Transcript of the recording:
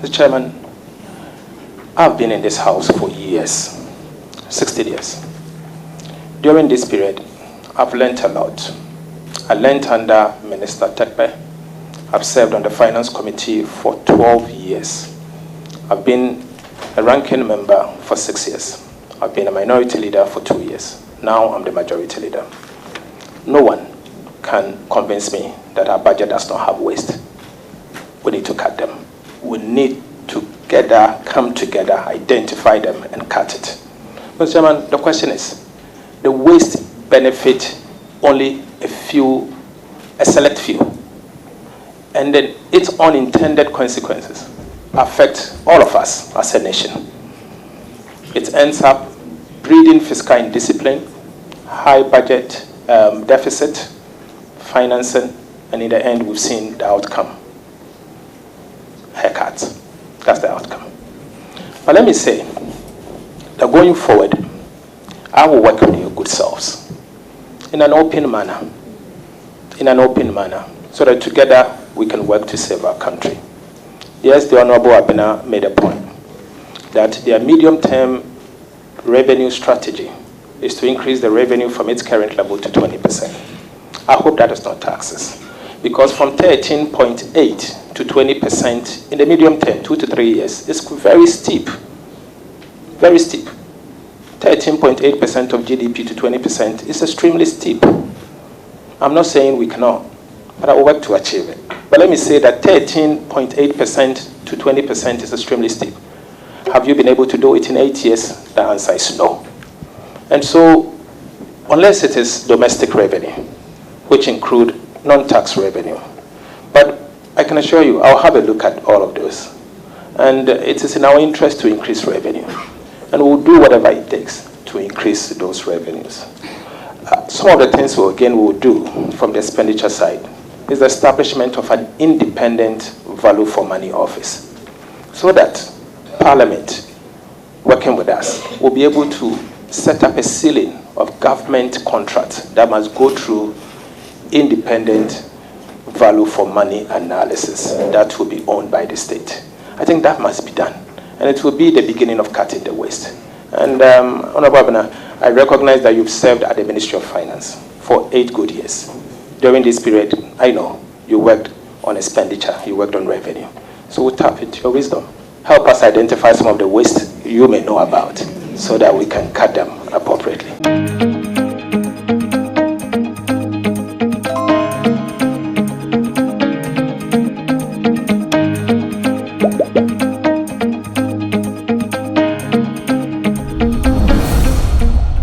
Mr. Chairman, I've been in this house for years, 16 years. During this period, I've learned a lot. I learned under Minister Tekpe. I've served on the Finance Committee for 12 years. I've been a ranking member for 6 years. I've been a minority leader for 2 years. Now I'm the majority leader. No one can convince me that our budget does not have waste. We need to cut them. We need to come together, identify them, and cut it. Mr. Chairman, the question is, the waste benefit only a select few, and then its unintended consequences affect all of us as a nation. It ends up breeding fiscal indiscipline, high budget deficit, financing, and in the end, we've seen the outcome. Haircuts. That's the outcome. But let me say that going forward, I will work with your good selves in an open manner, so that together we can work to save our country. Yes, the Honorable Abena made a point that their medium-term revenue strategy is to increase the revenue from its current level to 20%. I hope that is not taxes, because from 13.8 to 20% in the medium term, 2 to 3 years, is very steep. Very steep. 13.8% of GDP to 20% is extremely steep. I'm not saying we cannot, but I will work to achieve it. But let me say that 13.8% to 20% is extremely steep. Have you been able to do it in 8 years? The answer is no. And so, unless it is domestic revenue, which include non-tax revenue, but I can assure you, I'll have a look at all of those. And it is in our interest to increase revenue. And we'll do whatever it takes to increase those revenues. Some of the things we'll do from the expenditure side is the establishment of an independent value for money office, so that Parliament, working with us, will be able to set up a ceiling of government contracts that must go through independent value for money analysis that will be owned by the state. I think that must be done, and it will be the beginning of cutting the waste. And Honorable Abena, I recognize that you've served at the Ministry of Finance for 8 good years. During this period, I know you worked on expenditure, you worked on revenue. So we'll tap into your wisdom. Help us identify some of the waste you may know about so that we can cut them appropriately.